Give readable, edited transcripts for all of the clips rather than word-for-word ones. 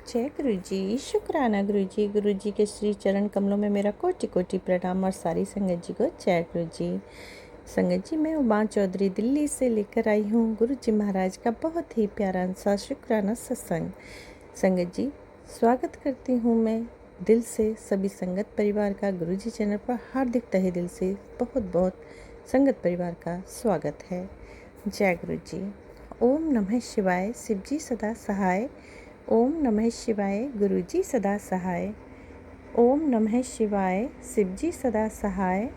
जय गुरु जी। शुक्राना गुरु जी के श्री चरण कमलों में मेरा कोटि कोटि प्रणाम और सारी संगत जी को जय गुरु जी। संगत जी, मैं उमा चौधरी दिल्ली से लेकर आई हूँ गुरु जी महाराज का बहुत ही प्यारा सा शुक्राना सत्संग। संगत जी, स्वागत करती हूँ मैं दिल से सभी संगत परिवार का। गुरु जी चैनल पर हार्दिक तहे दिल से बहुत बहुत संगत परिवार का स्वागत है। जय गुरु जी। ओम नमः शिवाय, शिव जी सदा सहाय। ओम नमः शिवाय, गुरु जी सदा सहाय। ओम नमः शिवाय, शिव जी सदा सहाय।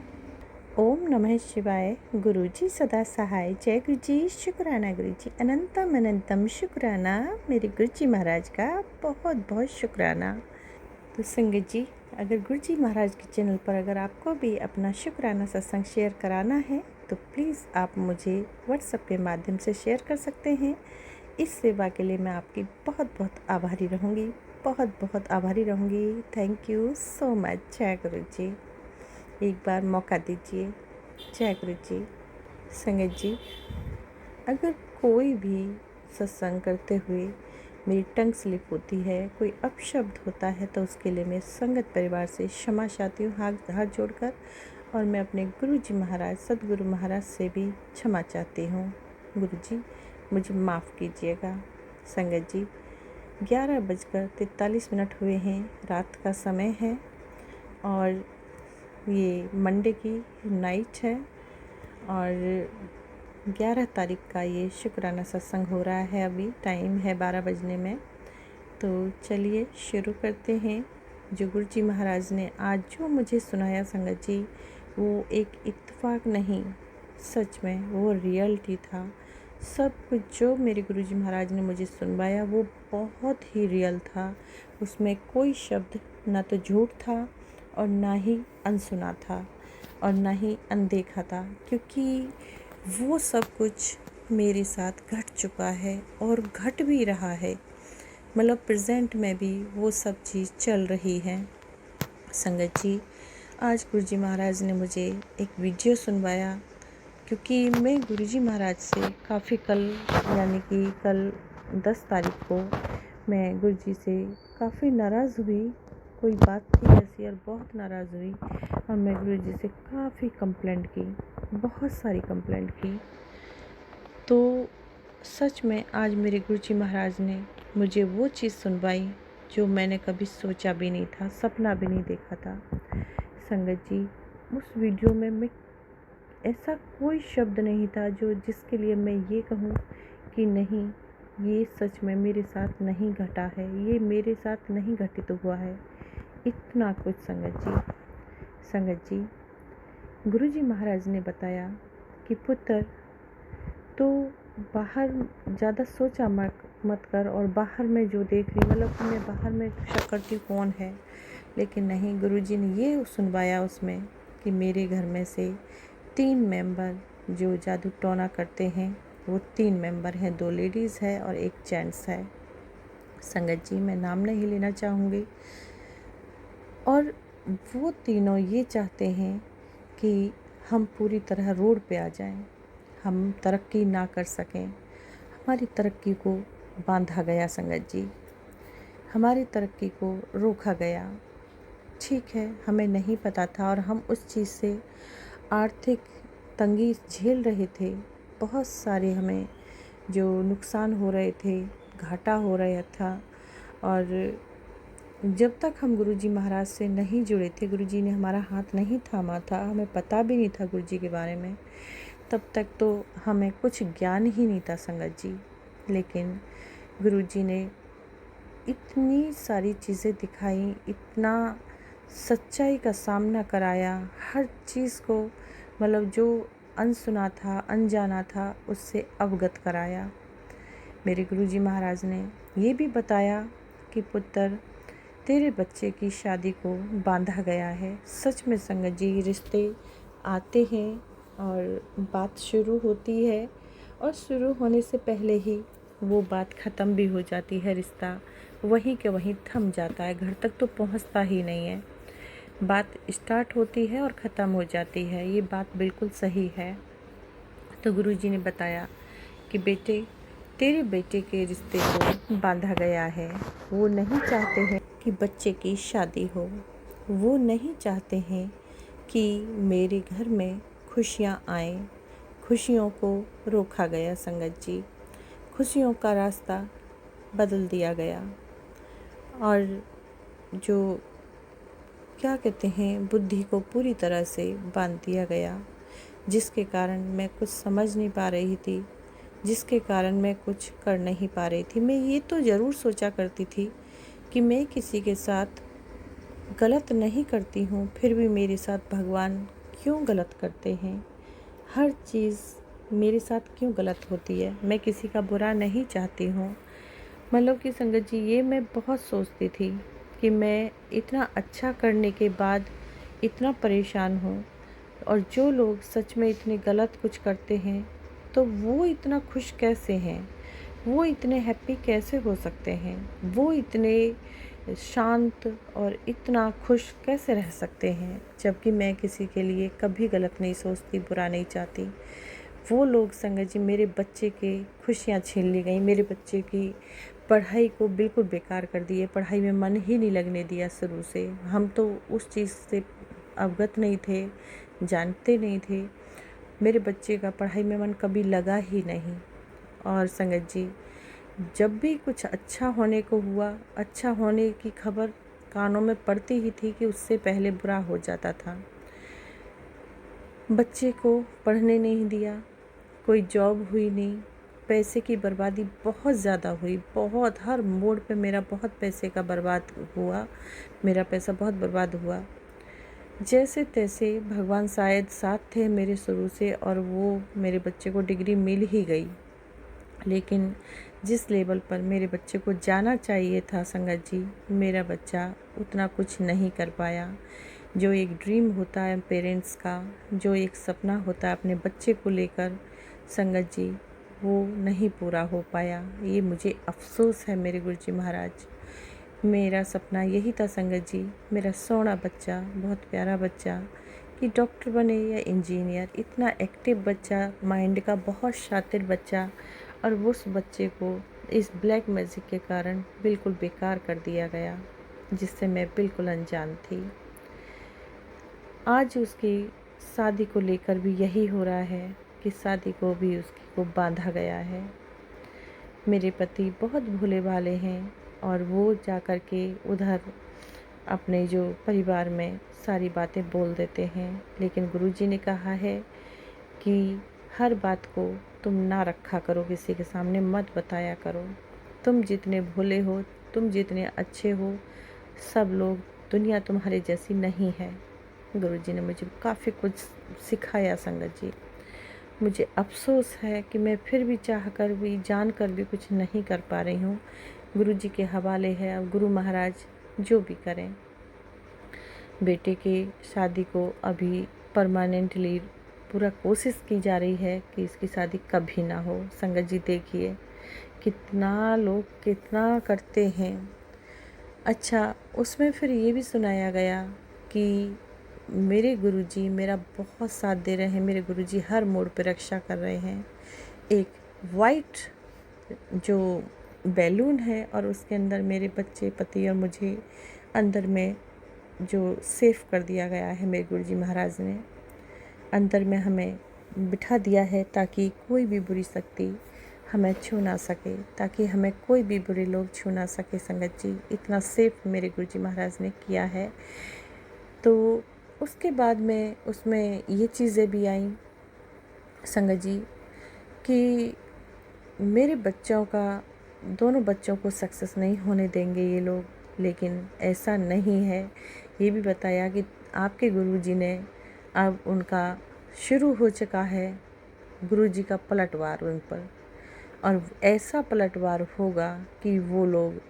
ओम नमः शिवाय, गुरु जी सदा सहाय। जय गुरु जी। शुक्राना गुरु जी, अनंतम अनंतम शुक्राना मेरे गुरु जी महाराज का बहुत बहुत शुक्राना। तो संगत जी, अगर गुरु जी महाराज के चैनल पर अगर आपको भी अपना शुक्राना सत्संग शेयर कराना है तो प्लीज़ आप मुझे व्हाट्सएप के माध्यम से शेयर कर सकते हैं। इस सेवा के लिए मैं आपकी बहुत बहुत आभारी रहूँगी, बहुत बहुत आभारी रहूँगी। Thank you so much. जय गुरु जी। एक बार मौका दीजिए। जय गुरु जी। संगत जी, अगर कोई भी सत्संग करते हुए मेरी टंग स्लिप होती है, कोई अपशब्द होता है, तो उसके लिए मैं संगत परिवार से क्षमा चाहती हूँ हाथ जोड़कर। और मैं अपने गुरु जी महाराज सदगुरु महाराज से भी क्षमा चाहती हूँ। गुरु जी, मुझे माफ़ कीजिएगा। संगत जी, 11:43 हुए हैं, रात का समय है और ये मंडे की नाइट है और 11 तारीख का ये शुक्राना सत्संग हो रहा है। अभी टाइम है 12 बजने में। तो चलिए शुरू करते हैं। जो गुरु जी महाराज ने आज जो मुझे सुनाया संगत जी, वो एक इत्तेफाक नहीं, सच में वो रियलिटी था। सब कुछ जो मेरे गुरु जी महाराज ने मुझे सुनवाया वो बहुत ही रियल था। उसमें कोई शब्द ना तो झूठ था और ना ही अनसुना था और ना ही अनदेखा था, क्योंकि वो सब कुछ मेरे साथ घट चुका है और घट भी रहा है। मतलब प्रेजेंट में भी वो सब चीज़ चल रही है। संगत जी, आज गुरु जी महाराज ने मुझे एक वीडियो सुनवाया, क्योंकि मैं गुरु जी महाराज से काफ़ी कल यानी कि कल 10 तारीख को मैं गुरु जी से काफ़ी नाराज़ हुई। कोई बात थी ऐसी और बहुत नाराज़ हुई और मैं गुरु जी से काफ़ी कंप्लेंट की, बहुत सारी कंप्लेंट की। तो सच में आज मेरे गुरु जी महाराज ने मुझे वो चीज़ सुनवाई जो मैंने कभी सोचा भी नहीं था, सपना भी नहीं देखा था। संगत जी, उस वीडियो में मैं ऐसा कोई शब्द नहीं था जो जिसके लिए मैं ये कहूँ कि नहीं, ये सच में मेरे साथ नहीं घटा है, ये मेरे साथ नहीं घटित हुआ है। इतना कुछ संगत जी, गुरु जी महाराज ने बताया कि पुत्र, तो बाहर ज़्यादा सोचा मत कर और बाहर में जो देख रही, मतलब तुम्हें बाहर में शक करती कौन है। लेकिन नहीं, गुरुजी ने ये सुनवाया उसमें कि मेरे घर में से 3 मेंबर जो जादू टोना करते हैं, वो 3 मेंबर हैं, 2 लेडीज़ है और 1 जेंट्स है। संगत जी, मैं नाम नहीं लेना चाहूँगी। और वो तीनों ये चाहते हैं कि हम पूरी तरह रोड पे आ जाएं, हम तरक्की ना कर सकें। हमारी तरक्की को बांधा गया संगत जी, हमारी तरक्की को रोका गया। ठीक है, हमें नहीं पता था और हम उस चीज़ से आर्थिक तंगी झेल रहे थे। बहुत सारे हमें जो नुकसान हो रहे थे, घाटा हो रहा था। और जब तक हम गुरुजी महाराज से नहीं जुड़े थे, गुरुजी ने हमारा हाथ नहीं थामा था, हमें पता भी नहीं था गुरुजी के बारे में, तब तक तो हमें कुछ ज्ञान ही नहीं था संगत जी। लेकिन गुरुजी ने इतनी सारी चीज़ें दिखाई, इतना सच्चाई का सामना कराया, हर चीज़ को, मतलब जो अनसुना था, अनजाना था, उससे अवगत कराया। मेरे गुरुजी महाराज ने ये भी बताया कि पुत्र, तेरे बच्चे की शादी को बांधा गया है। सच में संगत जी, रिश्ते आते हैं और बात शुरू होती है और शुरू होने से पहले ही वो बात ख़त्म भी हो जाती है। रिश्ता वहीं के वहीं थम जाता है, घर तक तो पहुंचता ही नहीं है। बात स्टार्ट होती है और ख़त्म हो जाती है, ये बात बिल्कुल सही है। तो गुरुजी ने बताया कि बेटे, तेरे बेटे के रिश्ते को बांधा गया है। वो नहीं चाहते हैं कि बच्चे की शादी हो। वो नहीं चाहते हैं कि मेरे घर में खुशियाँ आएँ। खुशियों को रोका गया संगत जी। खुशियों का रास्ता बदल दिया गया और जो क्या कहते हैं, बुद्धि को पूरी तरह से बांध दिया गया, जिसके कारण मैं कुछ समझ नहीं पा रही थी, जिसके कारण मैं कुछ कर नहीं पा रही थी। मैं ये तो ज़रूर सोचा करती थी कि मैं किसी के साथ गलत नहीं करती हूँ, फिर भी मेरे साथ भगवान क्यों गलत करते हैं। हर चीज़ मेरे साथ क्यों गलत होती है। मैं किसी का बुरा नहीं चाहती हूँ। मतलब कि संगत जी, ये मैं बहुत सोचती थी कि मैं इतना अच्छा करने के बाद इतना परेशान हूँ, और जो लोग सच में इतने गलत कुछ करते हैं तो वो इतना खुश कैसे हैं, वो इतने हैप्पी कैसे हो सकते हैं, वो इतने शांत और इतना खुश कैसे रह सकते हैं, जबकि मैं किसी के लिए कभी गलत नहीं सोचती, बुरा नहीं चाहती। वो लोग संगत जी, मेरे बच्चे के खुशियाँ छीन ली गई, मेरे बच्चे की पढ़ाई को बिल्कुल बेकार कर दिए, पढ़ाई में मन ही नहीं लगने दिया शुरू से। हम तो उस चीज़ से अवगत नहीं थे, जानते नहीं थे। मेरे बच्चे का पढ़ाई में मन कभी लगा ही नहीं। और संगत जी, जब भी कुछ अच्छा होने को हुआ, अच्छा होने की खबर कानों में पड़ती ही थी कि उससे पहले बुरा हो जाता था। बच्चे को पढ़ने नहीं दिया, कोई जॉब हुई नहीं, पैसे की बर्बादी बहुत ज़्यादा हुई, बहुत हर मोड़ पे मेरा बहुत पैसे का बर्बाद हुआ, मेरा पैसा बहुत बर्बाद हुआ। जैसे तैसे भगवान शायद साथ थे मेरे शुरू से, और वो मेरे बच्चे को डिग्री मिल ही गई। लेकिन जिस लेवल पर मेरे बच्चे को जाना चाहिए था संगत जी, मेरा बच्चा उतना कुछ नहीं कर पाया। जो एक ड्रीम होता है पेरेंट्स का, जो एक सपना होता है अपने बच्चे को लेकर संगत जी, वो नहीं पूरा हो पाया। ये मुझे अफ़सोस है मेरे गुरुजी महाराज। मेरा सपना यही था संगत जी, मेरा सोना बच्चा, बहुत प्यारा बच्चा, कि डॉक्टर बने या इंजीनियर। इतना एक्टिव बच्चा, माइंड का बहुत शातिर बच्चा, और उस बच्चे को इस ब्लैक मैजिक के कारण बिल्कुल बेकार कर दिया गया, जिससे मैं बिल्कुल अनजान थी। आज उसकी शादी को लेकर भी यही हो रहा है कि शादी को भी उसकी को बांधा गया है। मेरे पति बहुत भोले भाले हैं, और वो जा कर के उधर अपने जो परिवार में सारी बातें बोल देते हैं। लेकिन गुरुजी ने कहा है कि हर बात को तुम ना रखा करो, किसी के सामने मत बताया करो। तुम जितने भोले हो, तुम जितने अच्छे हो, सब लोग, दुनिया तुम्हारे जैसी नहीं है। गुरुजी ने मुझे काफ़ी कुछ सिखाया संगत जी। मुझे अफ़सोस है कि मैं फिर भी चाहकर भी, जानकर भी कुछ नहीं कर पा रही हूँ। गुरुजी के हवाले है, अब गुरु महाराज जो भी करें। बेटे के शादी को अभी परमानेंटली पूरा कोशिश की जा रही है कि इसकी शादी कभी ना हो। संगत जी देखिए कितना लोग कितना करते हैं। अच्छा, उसमें फिर ये भी सुनाया गया कि मेरे गुरुजी मेरा बहुत साथ दे रहे हैं, मेरे गुरुजी हर मोड़ पे रक्षा कर रहे हैं। एक वाइट जो बैलून है, और उसके अंदर मेरे बच्चे, पति और मुझे अंदर में जो सेफ कर दिया गया है मेरे गुरुजी महाराज ने, अंदर में हमें बिठा दिया है ताकि कोई भी बुरी शक्ति हमें छू ना सके, ताकि हमें कोई भी बुरे लोग छू ना सके। संगत जी, इतना सेफ मेरे गुरुजी महाराज ने किया है। तो उसके बाद में उसमें ये चीज़ें भी आई संगत जी कि मेरे बच्चों का, दोनों बच्चों को सक्सेस नहीं होने देंगे ये लोग। लेकिन ऐसा नहीं है। ये भी बताया कि आपके गुरुजी ने, अब उनका शुरू हो चुका है गुरुजी का पलटवार उन पर, और ऐसा पलटवार होगा कि वो लोग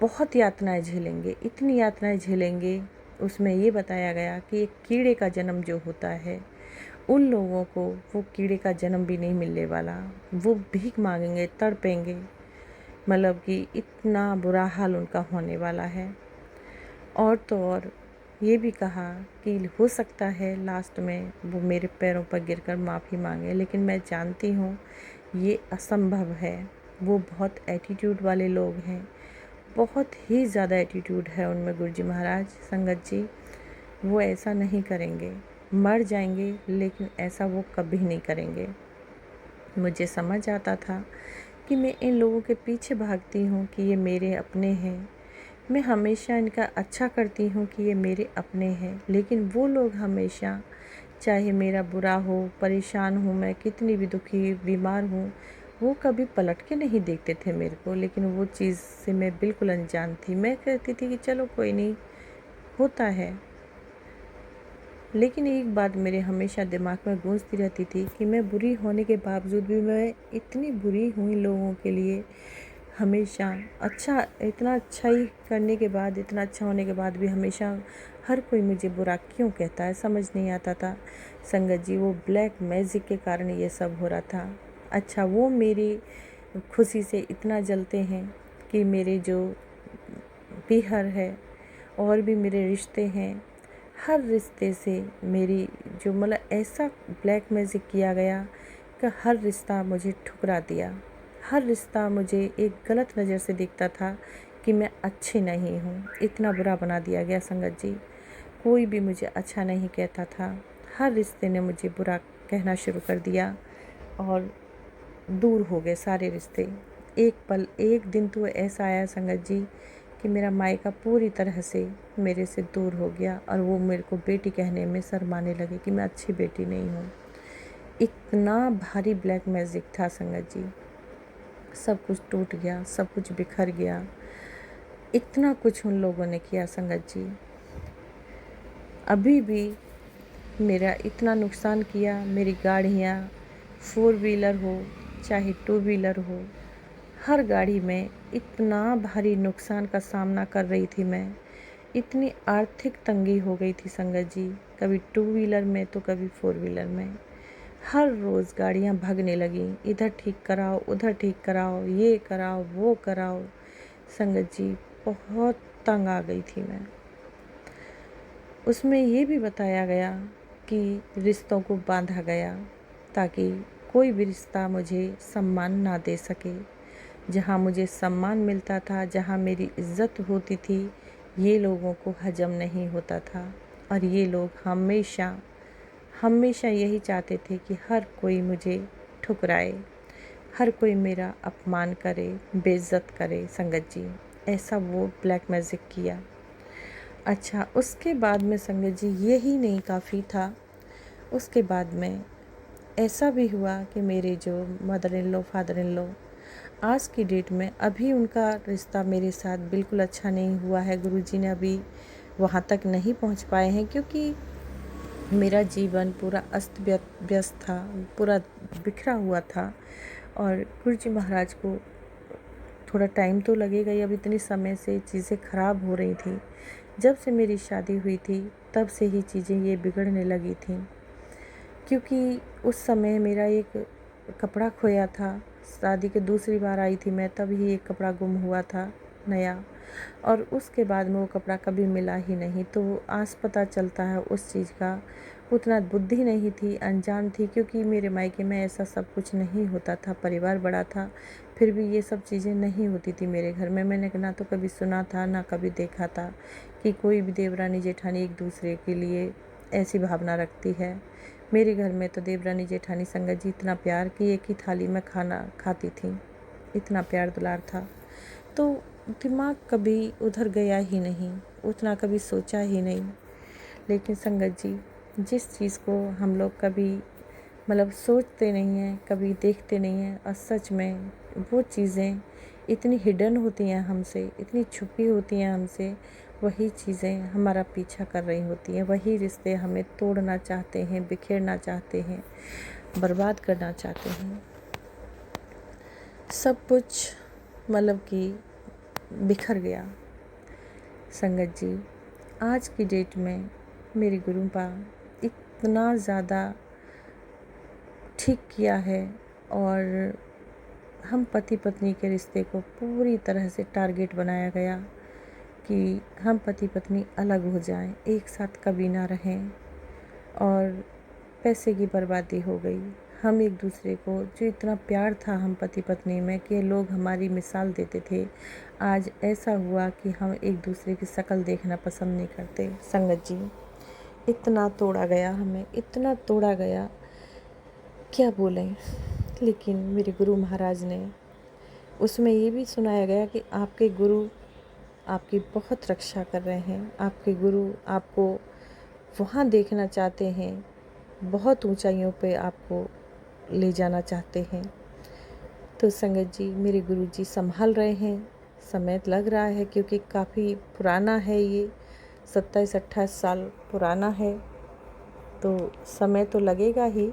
बहुत यातनाएं झेलेंगे, इतनी यातनाएं झेलेंगे। उसमें ये बताया गया कि एक कीड़े का जन्म जो होता है, उन लोगों को वो कीड़े का जन्म भी नहीं मिलने वाला। वो भीख मांगेंगे, तड़पेंगे, मतलब कि इतना बुरा हाल उनका होने वाला है। और तो और ये भी कहा कि हो सकता है लास्ट में वो मेरे पैरों पर गिरकर माफ़ी मांगे, लेकिन मैं जानती हूँ ये असंभव है। वो बहुत एटीट्यूड वाले लोग हैं, बहुत ही ज़्यादा एटीट्यूड है उनमें गुरुजी महाराज। संगत जी, वो ऐसा नहीं करेंगे, मर जाएंगे लेकिन ऐसा वो कभी नहीं करेंगे। मुझे समझ आता था कि मैं इन लोगों के पीछे भागती हूँ कि ये मेरे अपने हैं, मैं हमेशा इनका अच्छा करती हूँ कि ये मेरे अपने हैं, लेकिन वो लोग हमेशा, चाहे मेरा बुरा हो, परेशान हूँ, मैं कितनी भी दुखी बीमार हूँ, वो कभी पलट के नहीं देखते थे मेरे को। लेकिन वो चीज़ से मैं बिल्कुल अनजान थी। मैं कहती थी कि चलो कोई नहीं, होता है। लेकिन एक बात मेरे हमेशा दिमाग में गूंजती रहती थी कि मैं बुरी होने के बावजूद भी मैं इतनी बुरी हूँ इन लोगों के लिए। हमेशा अच्छा, इतना अच्छाई करने के बाद, इतना अच्छा होने के बाद भी हमेशा हर कोई मुझे बुरा क्यों कहता है, समझ नहीं आता था। संगत जी, वो ब्लैक मैजिक के कारण ये सब हो रहा था। अच्छा, वो मेरी खुशी से इतना जलते हैं कि मेरे जो पीहर है और भी मेरे रिश्ते हैं, हर रिश्ते से मेरी जो मतलब ऐसा ब्लैक मैजिक किया गया कि हर रिश्ता मुझे ठुकरा दिया। हर रिश्ता मुझे एक गलत नज़र से देखता था कि मैं अच्छी नहीं हूँ। इतना बुरा बना दिया गया संगत जी, कोई भी मुझे अच्छा नहीं कहता था। हर रिश्ते ने मुझे बुरा कहना शुरू कर दिया और दूर हो गए सारे रिश्ते। एक पल, एक दिन तो ऐसा आया संगत जी कि मेरा मायका पूरी तरह से मेरे से दूर हो गया और वो मेरे को बेटी कहने में शर्माने लगे कि मैं अच्छी बेटी नहीं हूँ। इतना भारी ब्लैक मैजिक था संगत जी, सब कुछ टूट गया, सब कुछ बिखर गया। इतना कुछ उन लोगों ने किया संगत जी, अभी भी मेरा इतना नुकसान किया। मेरी गाड़ियाँ, 4 व्हीलर हो चाहे 2 व्हीलर हो, हर गाड़ी में इतना भारी नुकसान का सामना कर रही थी मैं। इतनी आर्थिक तंगी हो गई थी संगत जी, कभी 2 व्हीलर में तो कभी 4 व्हीलर में। हर रोज़ गाड़ियाँ भागने लगीं, इधर ठीक कराओ, उधर ठीक कराओ, ये कराओ, वो कराओ। संगत जी, बहुत तंग आ गई थी मैं। उसमें ये भी बताया गया कि रिश्तों को बांधा गया ताकि कोई भी रिश्ता मुझे सम्मान ना दे सके। जहाँ मुझे सम्मान मिलता था, जहाँ मेरी इज्जत होती थी, ये लोगों को हजम नहीं होता था। और ये लोग हमेशा हमेशा यही चाहते थे कि हर कोई मुझे ठुकराए, हर कोई मेरा अपमान करे, बेइज्जत करे। संगत जी, ऐसा वो ब्लैक मैजिक किया। अच्छा, उसके बाद में संगत जी यही नहीं काफ़ी था। उसके बाद में ऐसा भी हुआ कि मेरे जो mother in law, father in law, आज की डेट में अभी उनका रिश्ता मेरे साथ बिल्कुल अच्छा नहीं हुआ है। गुरुजी ने अभी वहाँ तक नहीं पहुँच पाए हैं क्योंकि मेरा जीवन पूरा अस्त व्यस्त था, पूरा बिखरा हुआ था। और गुरुजी महाराज को थोड़ा टाइम तो लगेगा ही, अब इतनी समय से चीज़ें ख़राब हो रही थी। जब से मेरी शादी हुई थी तब से ही चीज़ें ये बिगड़ने लगी थी, क्योंकि उस समय मेरा एक कपड़ा खोया था। शादी के दूसरी बार आई थी मैं, तब ही एक कपड़ा गुम हुआ था नया, और उसके बाद में वो कपड़ा कभी मिला ही नहीं। तो आज पता चलता है उस चीज़ का। उतना बुद्धि नहीं थी, अनजान थी, क्योंकि मेरे मायके में ऐसा सब कुछ नहीं होता था। परिवार बड़ा था, फिर भी ये सब चीज़ें नहीं होती थी मेरे घर में। मैंने ना तो कभी सुना था, ना कभी देखा था कि कोई भी देवरानी जेठानी एक दूसरे के लिए ऐसी भावना रखती है। मेरे घर में तो देवरानी जेठानी संगत जी इतना प्यार कि एक ही थाली में खाना खाती थी, इतना प्यार दुलार था। तो दिमाग कभी उधर गया ही नहीं, उतना कभी सोचा ही नहीं। लेकिन संगत जी, जिस चीज़ को हम लोग कभी मतलब सोचते नहीं हैं, कभी देखते नहीं हैं, और सच में वो चीज़ें इतनी हिडन होती हैं हमसे, इतनी छुपी होती हैं हमसे, वही चीज़ें हमारा पीछा कर रही होती हैं। वही रिश्ते हमें तोड़ना चाहते हैं, बिखेरना चाहते हैं, बर्बाद करना चाहते हैं। सब कुछ मतलब कि बिखर गया। संगत जी, आज की डेट में मेरे गुरुपा इतना ज़्यादा ठीक किया है, और हम पति पत्नी के रिश्ते को पूरी तरह से टारगेट बनाया गया कि हम पति पत्नी अलग हो जाएं, एक साथ कभी ना रहें, और पैसे की बर्बादी हो गई। हम एक दूसरे को, जो इतना प्यार था हम पति पत्नी में कि लोग हमारी मिसाल देते थे, आज ऐसा हुआ कि हम एक दूसरे की शक्ल देखना पसंद नहीं करते। संगत जी, इतना तोड़ा गया, हमें इतना तोड़ा गया, क्या बोलें। लेकिन मेरे गुरु महाराज ने, उसमें ये भी सुनाया गया कि आपके गुरु आपकी बहुत रक्षा कर रहे हैं, आपके गुरु आपको वहाँ देखना चाहते हैं, बहुत ऊंचाइयों पे आपको ले जाना चाहते हैं। तो संगत जी, मेरे गुरु जी संभाल रहे हैं। समय लग रहा है क्योंकि काफ़ी पुराना है, ये 27-28 साल पुराना है, तो समय तो लगेगा ही।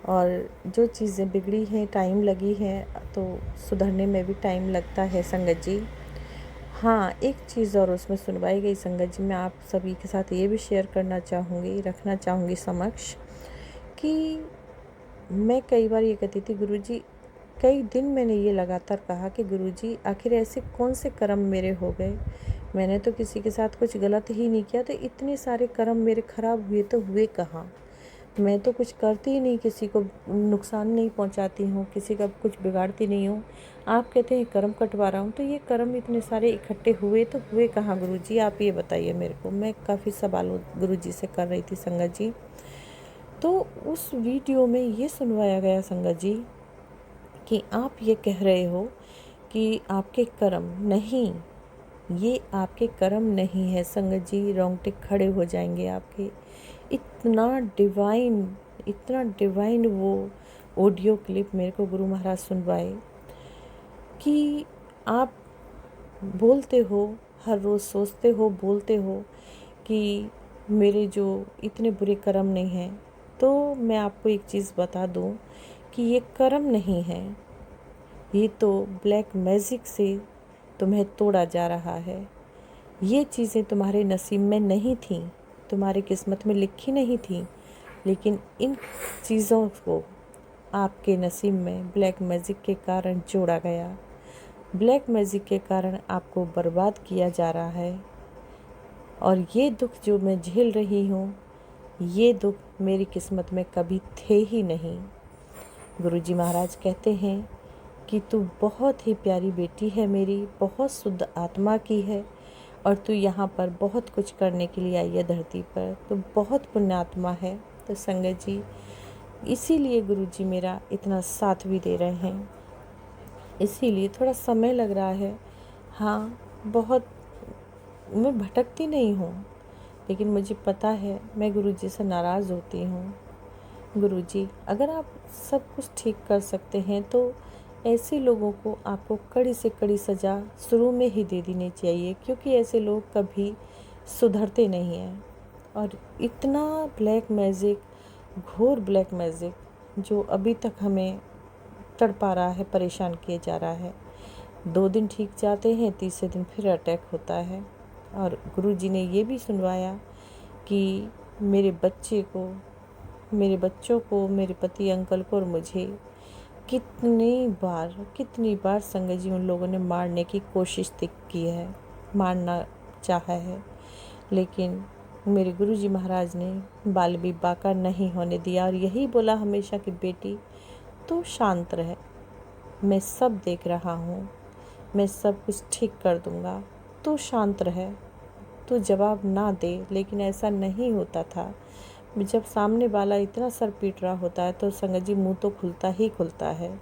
और जो चीज़ें बिगड़ी हैं, टाइम लगी है, तो सुधरने में भी टाइम लगता है संगत जी। हाँ, एक चीज़ और उसमें सुनवाई गई संगत जी, मैं आप सभी के साथ ये भी शेयर करना चाहूँगी, रखना चाहूँगी समक्ष, कि मैं कई बार ये कहती थी, गुरुजी, कई दिन मैंने ये लगातार कहा कि गुरुजी आखिर ऐसे कौन से कर्म मेरे हो गए, मैंने तो किसी के साथ कुछ गलत ही नहीं किया, तो इतने सारे कर्म मेरे खराब हुए तो हुए कहाँ। मैं तो कुछ करती ही नहीं, किसी को नुकसान नहीं पहुंचाती हूँ, किसी का कुछ बिगाड़ती नहीं हूँ। आप कहते हैं कर्म कटवा रहा हूँ, तो ये कर्म इतने सारे इकट्ठे हुए तो हुए कहाँ गुरुजी, आप ये बताइए मेरे को। मैं काफ़ी सवाल गुरुजी से कर रही थी संगत जी। तो उस वीडियो में ये सुनवाया गया संगत जी कि आप ये कह रहे हो कि आपके कर्म नहीं, ये आपके कर्म नहीं है संगत जी, रोंगटे खड़े हो जाएंगे आपके। इतना डिवाइन वो ऑडियो क्लिप मेरे को गुरु महाराज सुनवाए कि आप बोलते हो, हर रोज़ सोचते हो, बोलते हो कि मेरे जो इतने बुरे कर्म नहीं हैं, तो मैं आपको एक चीज़ बता दूं कि ये कर्म नहीं है, ये तो ब्लैक मैजिक से तुम्हें तोड़ा जा रहा है। ये चीज़ें तुम्हारे नसीब में नहीं थीं, तुम्हारी किस्मत में लिखी नहीं थी, लेकिन इन चीज़ों को आपके नसीब में ब्लैक मैजिक के कारण जोड़ा गया। ब्लैक मैजिक के कारण आपको बर्बाद किया जा रहा है। और ये दुख जो मैं झेल रही हूँ, ये दुख मेरी किस्मत में कभी थे ही नहीं। गुरुजी महाराज कहते हैं कि तू बहुत ही प्यारी बेटी है मेरी, बहुत शुद्ध आत्मा की है, और तू यहाँ पर बहुत कुछ करने के लिए आई है धरती पर, तो बहुत पुण्यात्मा है। तो संगत जी, इसीलिए गुरुजी मेरा इतना साथ भी दे रहे हैं, इसीलिए थोड़ा समय लग रहा है। हाँ, बहुत मैं भटकती नहीं हूँ, लेकिन मुझे पता है मैं गुरुजी से नाराज़ होती हूँ। गुरुजी, अगर आप सब कुछ ठीक कर सकते हैं तो ऐसे लोगों को आपको कड़ी से कड़ी सज़ा शुरू में ही दे देनी चाहिए, क्योंकि ऐसे लोग कभी सुधरते नहीं हैं। और इतना ब्लैक मैजिक, घोर ब्लैक मैजिक जो अभी तक हमें तड़पा रहा है, परेशान किए जा रहा है। 2 दिन ठीक जाते हैं, तीसरे दिन फिर अटैक होता है। और गुरुजी ने ये भी सुनवाया कि मेरे बच्चों को, मेरे पति अंकल को और मुझे कितनी बार संगत जी उन लोगों ने मारने की कोशिश की है, मारना चाहा है, लेकिन मेरे गुरुजी महाराज ने बाल विवाह का नहीं होने दिया और यही बोला हमेशा कि बेटी तू शांत रह, मैं सब देख रहा हूँ, मैं सब कुछ ठीक कर दूँगा, तू शांत रह, तू जवाब ना दे। लेकिन ऐसा नहीं होता था। जब सामने वाला इतना सर पीट रहा होता है तो संगत जी मुँह तो खुलता ही खुलता है।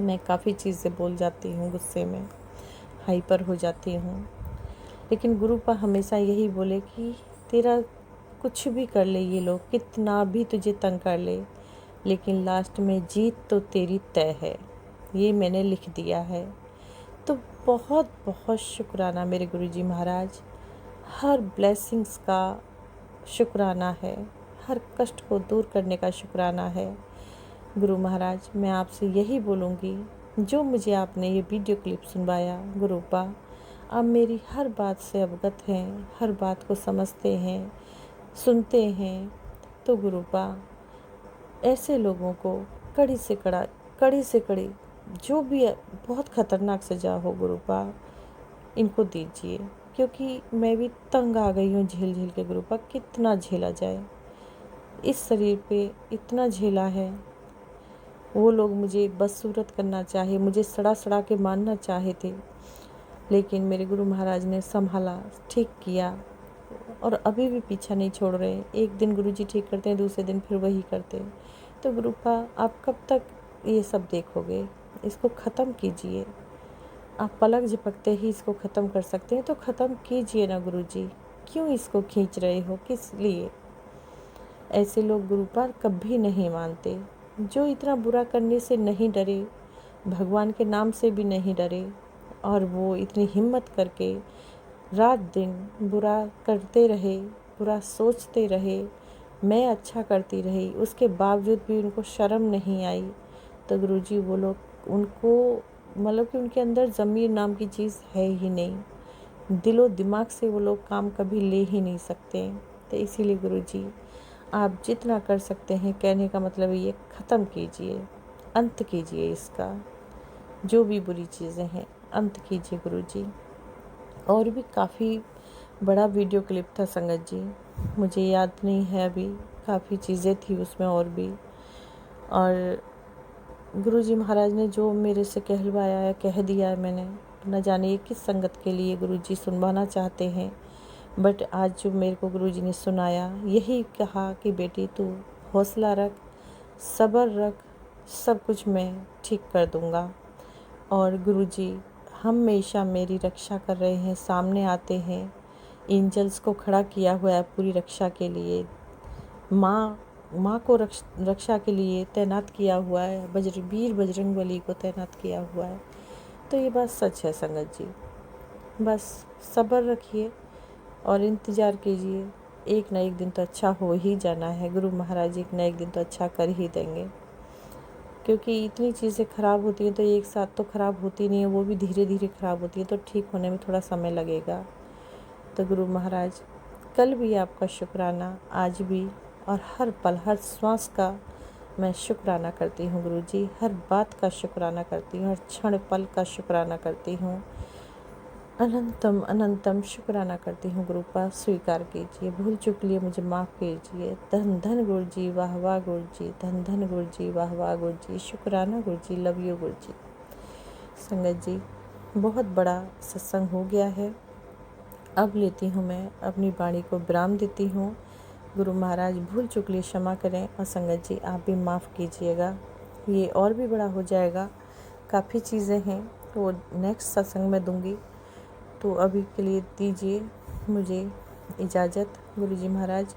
मैं काफ़ी चीज़ें बोल जाती हूँ, गुस्से में हाइपर हो जाती हूँ, लेकिन गुरु पर हमेशा यही बोले कि तेरा कुछ भी कर ले, ये लोग कितना भी तुझे तंग कर ले, लेकिन लास्ट में जीत तो तेरी तय है, ये मैंने लिख दिया है। तो बहुत बहुत शुक्राना मेरे गुरुजी महाराज, हर ब्लेसिंग्स का शुक्राना है, हर कष्ट को दूर करने का शुक्राना है। गुरु महाराज, मैं आपसे यही बोलूँगी, जो मुझे आपने ये वीडियो क्लिप सुनवाया, गुरुपा आप मेरी हर बात से अवगत हैं, हर बात को समझते हैं, सुनते हैं, तो गुरुपा ऐसे लोगों को कड़ी से कड़ी जो भी बहुत ख़तरनाक सज़ा हो गुरुपा, इनको दीजिए, क्योंकि मैं भी तंग आ गई हूँ झेल झेल के गुरुपा, कितना झेला जाए। इस शरीर पे इतना झेला है। वो लोग मुझे बदसूरत करना चाहे, मुझे सड़ा सड़ा के मारना चाहे थे, लेकिन मेरे गुरु महाराज ने संभाला, ठीक किया और अभी भी पीछा नहीं छोड़ रहे। एक दिन गुरुजी ठीक करते हैं, दूसरे दिन फिर वही करते हैं। तो गुरुपा आप कब तक ये सब देखोगे? इसको ख़त्म कीजिए। आप पलक झपकते ही इसको ख़त्म कर सकते हैं, तो ख़त्म कीजिए ना गुरुजी। क्यों इसको खींच रहे हो, किस लिए? ऐसे लोग गुरुपा कभी नहीं मानते, जो इतना बुरा करने से नहीं डरे, भगवान के नाम से भी नहीं डरे, और वो इतनी हिम्मत करके रात दिन बुरा करते रहे, बुरा सोचते रहे, मैं अच्छा करती रही, उसके बावजूद भी उनको शर्म नहीं आई। तो गुरुजी वो लोग, उनको मतलब कि उनके अंदर ज़मीर नाम की चीज़ है ही नहीं, दिलो दिमाग से वो लोग काम कभी ले ही नहीं सकते। तो इसीलिए गुरुजी आप जितना कर सकते हैं, कहने का मतलब ये, ख़त्म कीजिए, अंत कीजिए इसका, जो भी बुरी चीज़ें हैं अंत कीजिए गुरुजी। और भी काफ़ी बड़ा वीडियो क्लिप था संगत जी, मुझे याद नहीं है अभी, काफ़ी चीज़ें थी उसमें और भी। और गुरुजी महाराज ने जो मेरे से कहलवाया है, कह दिया है मैंने, न जाने ये किस संगत के लिए गुरुजी सुनवाना चाहते हैं। बट आज जो मेरे को गुरुजी ने सुनाया, यही कहा कि बेटी तू हौसला रख, सब्र रख, सब कुछ मैं ठीक कर दूँगा। और गुरुजी हमेशा मेरी रक्षा कर रहे हैं, सामने आते हैं, एंजल्स को खड़ा किया हुआ है पूरी रक्षा के लिए, माँ को रक्षा के लिए तैनात किया हुआ है, वीर बजरंगबली को तैनात किया हुआ है। तो ये बात सच है संगत जी। बस सब्र रखिए और इंतज़ार कीजिए, एक ना एक दिन तो अच्छा हो ही जाना है। गुरु महाराज एक ना एक दिन तो अच्छा कर ही देंगे, क्योंकि इतनी चीज़ें ख़राब होती हैं तो एक साथ तो ख़राब होती नहीं है, वो भी धीरे धीरे ख़राब होती है, तो ठीक होने में थोड़ा समय लगेगा। तो गुरु महाराज कल भी आपका शुक्राना, आज भी, और हर पल हर श्वास का मैं शुक्राना करती हूँ गुरुजी, हर बात का शुक्राना करती हूँ, हर क्षण पल का शुक्राना करती हूँ, अनंतम अनंतम शुक्राना करती हूँ। गुरुपा स्वीकार कीजिए, भूल चूक लिए मुझे माफ़ कीजिए। धन धन गुरुजी, वाह वाह गुरुजी, धन धन गुरुजी, वाह वाह गुरुजी, शुक्राना गुरुजी, लव यू गुरुजी। संगत जी बहुत बड़ा सत्संग हो गया है, अब लेती हूँ मैं अपनी वाणी को विराम देती हूँ। गुरु महाराज भूल चूक लिए क्षमा करें, और संगत जी आप भी माफ़ कीजिएगा, ये और भी बड़ा हो जाएगा। काफ़ी चीज़ें हैं तो नेक्स्ट सत्संग में दूंगी। तो अभी के लिए दीजिए मुझे इजाज़त गुरुजी महाराज।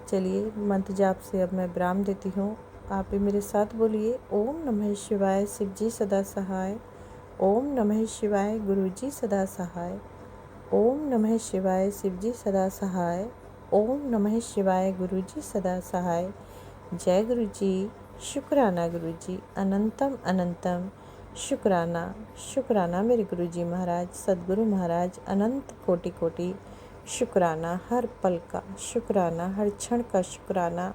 चलिए मंत्र जाप से अब मैं विराम देती हूँ। आप भी मेरे साथ बोलिए, ओम नमः शिवाय, शिव जी सदा सहाय। ओम नमः शिवाय, गुरुजी सदा सहाय। ओम नमः शिवाय, शिव जी सदा सहाय। ओम नमः शिवाय, गुरुजी सदा सहाय। जय गुरुजी, शुक्राना गुरुजी, अनंतम अनंतम शुक्राना। शुक्राना मेरे गुरुजी महाराज, सद्गुरु महाराज, अनंत कोटि कोटि शुक्राना, हर पल का शुक्राना, हर क्षण का शुक्राना,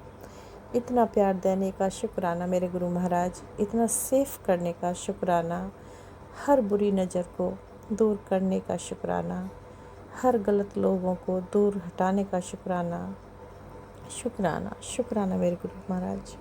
इतना प्यार देने का शुक्राना मेरे गुरु महाराज, इतना सेफ करने का शुक्राना, हर बुरी नज़र को दूर करने का शुक्राना, हर गलत लोगों को दूर हटाने का शुक्राना। शुक्राना शुक्राना मेरे गुरु महाराज।